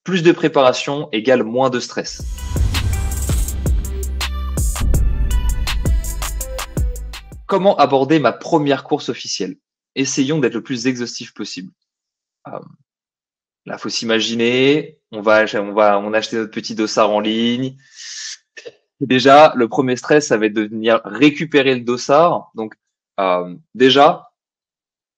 plus de préparation égale moins de stress. Comment aborder ma première course officielle? Essayons d'être le plus exhaustif possible. Euh, Là, faut s'imaginer, on a acheté notre petit dossard en ligne. Déjà, le premier stress, ça va être de venir récupérer le dossard. Donc, déjà,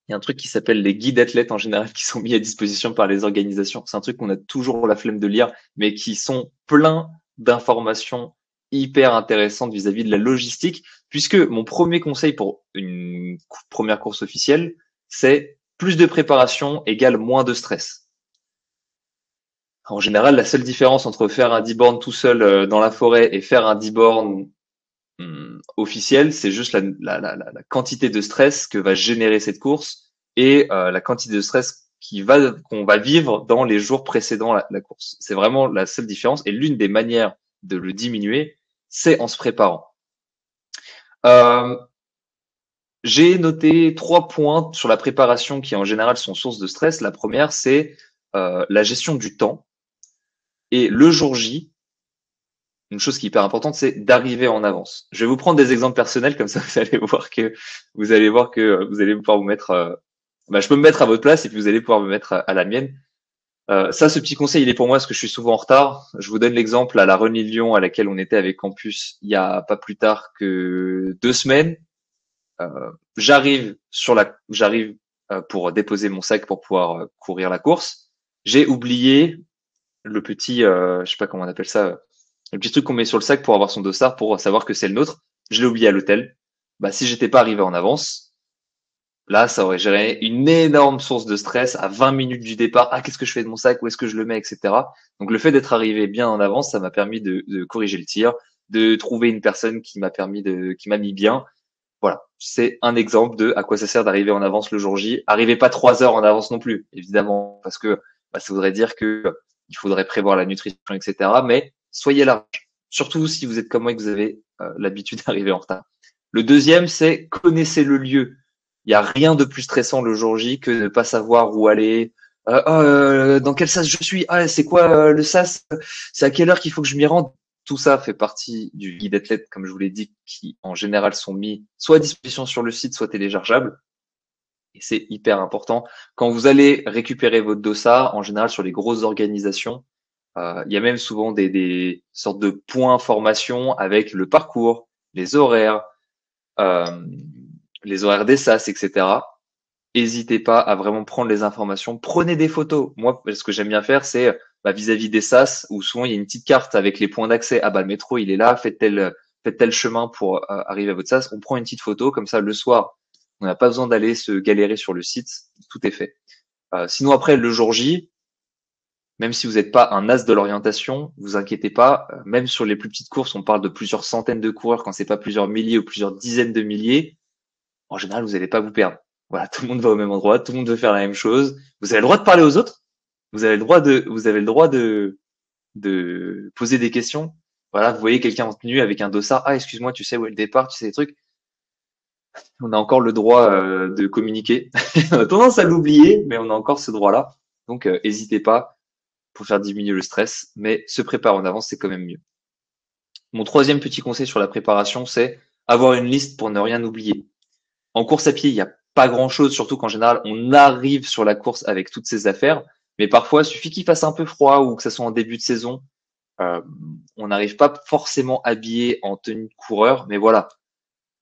il y a un truc qui s'appelle les guides athlètes en général qui sont mis à disposition par les organisations. C'est un truc qu'on a toujours la flemme de lire, mais qui sont pleins d'informations hyper intéressantes vis-à-vis de la logistique, puisque mon premier conseil pour une première course officielle, c'est plus de préparation égale moins de stress. En général, la seule différence entre faire un 10 bornes tout seul dans la forêt et faire un 10 bornes officiel, c'est juste la quantité de stress que va générer cette course et la quantité de stress qu'on va vivre dans les jours précédant la course. C'est vraiment la seule différence et l'une des manières de le diminuer, c'est en se préparant. J'ai noté 3 points sur la préparation qui en général sont source de stress. La première, c'est la gestion du temps. Et le jour J, une chose qui est hyper importante, c'est d'arriver en avance. Je vais vous prendre des exemples personnels, comme ça vous allez voir que vous allez pouvoir vous mettre. Je peux me mettre à votre place et puis vous allez pouvoir me mettre à la mienne. Ce petit conseil, il est pour moi parce que je suis souvent en retard. Je vous donne l'exemple à la Run Lyon à laquelle on était avec Campus il y a pas plus tard que 2 semaines. J'arrive pour déposer mon sac pour pouvoir courir la course. J'ai oublié le petit, je sais pas comment on appelle ça, le petit truc qu'on met sur le sac pour avoir son dossard, pour savoir que c'est le nôtre. Je l'ai oublié à l'hôtel. Si j'étais pas arrivé en avance, là, ça aurait géré une énorme source de stress à 20 minutes du départ. Ah, qu'est-ce que je fais de mon sac? Où est-ce que je le mets, etc. Donc, le fait d'être arrivé bien en avance, ça m'a permis de corriger le tir, de trouver une personne qui m'a mis bien. Voilà. C'est un exemple de à quoi ça sert d'arriver en avance le jour J. Arrivez pas 3 heures en avance non plus, évidemment, parce que ça voudrait dire que il faudrait prévoir la nutrition, etc. Mais soyez large. Surtout si vous êtes comme moi et que vous avez l'habitude d'arriver en retard. Le deuxième, c'est connaissez le lieu. Il n'y a rien de plus stressant le jour J que de ne pas savoir où aller. Dans quel sas je suis? Ah, c'est quoi le sas? C'est à quelle heure qu'il faut que je m'y rende? Tout ça fait partie du guide athlète, comme je vous l'ai dit, qui en général sont mis soit à disposition sur le site, soit téléchargeables. Et c'est hyper important. Quand vous allez récupérer votre dossard, en général sur les grosses organisations, il y a même souvent des sortes de points formation avec le parcours, euh, les horaires des SAS, etc. N'hésitez pas à vraiment prendre les informations. Prenez des photos. Moi, ce que j'aime bien faire, c'est vis-à-vis des SAS, où souvent il y a une petite carte avec les points d'accès. Ah le métro, il est là, faites tel chemin pour arriver à votre SAS. On prend une petite photo, comme ça, le soir, on n'a pas besoin d'aller se galérer sur le site. Tout est fait. Sinon, après, le jour J, même si vous n'êtes pas un as de l'orientation, vous inquiétez pas. Même sur les plus petites courses, on parle de plusieurs centaines de coureurs, quand c'est pas plusieurs milliers ou plusieurs dizaines de milliers. En général, vous n'allez pas vous perdre. Voilà, tout le monde va au même endroit, tout le monde veut faire la même chose. Vous avez le droit de parler aux autres. Vous avez le droit de poser des questions. Voilà, vous voyez quelqu'un en tenue avec un dossard. Ah, excuse-moi, tu sais où est le départ, tu sais les trucs. On a encore le droit de communiquer. On a tendance à l'oublier, mais on a encore ce droit-là. Donc, n'hésitez pas pour faire diminuer le stress, mais se préparer en avance, c'est quand même mieux. Mon troisième petit conseil sur la préparation, c'est avoir une liste pour ne rien oublier. En course à pied, il n'y a pas grand-chose, surtout qu'en général, on arrive sur la course avec toutes ses affaires, mais parfois, il suffit qu'il fasse un peu froid ou que ça soit en début de saison. On n'arrive pas forcément habillé en tenue de coureur, mais voilà,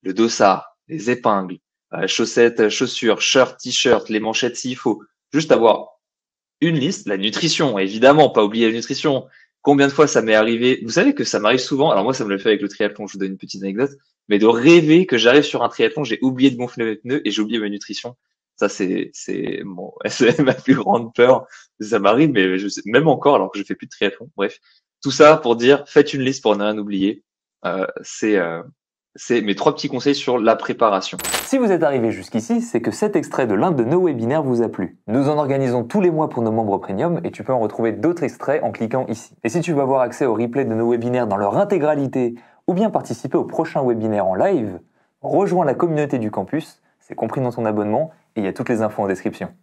le dossard, les épingles, chaussettes, chaussures, shirt, t-shirt, les manchettes s'il faut. Juste avoir une liste, la nutrition, évidemment, pas oublier la nutrition. Combien de fois ça m'est arrivé? Vous savez que ça m'arrive souvent. Alors moi, ça me le fait avec le triathlon. Je vous donne une petite anecdote, mais de rêver que j'arrive sur un triathlon, j'ai oublié de gonfler mes pneus et j'ai oublié ma nutrition. Ça, c'est c'est ma plus grande peur. Ça m'arrive, mais je sais, même encore, alors que je fais plus de triathlon. Bref, tout ça pour dire, faites une liste pour ne rien oublier. C'est mes 3 petits conseils sur la préparation. Si vous êtes arrivé jusqu'ici, c'est que cet extrait de l'un de nos webinaires vous a plu. Nous en organisons tous les mois pour nos membres premium et tu peux en retrouver d'autres extraits en cliquant ici. Et si tu veux avoir accès au replay de nos webinaires dans leur intégralité ou bien participer au prochain webinaire en live, rejoins la communauté du campus, c'est compris dans ton abonnement et il y a toutes les infos en description.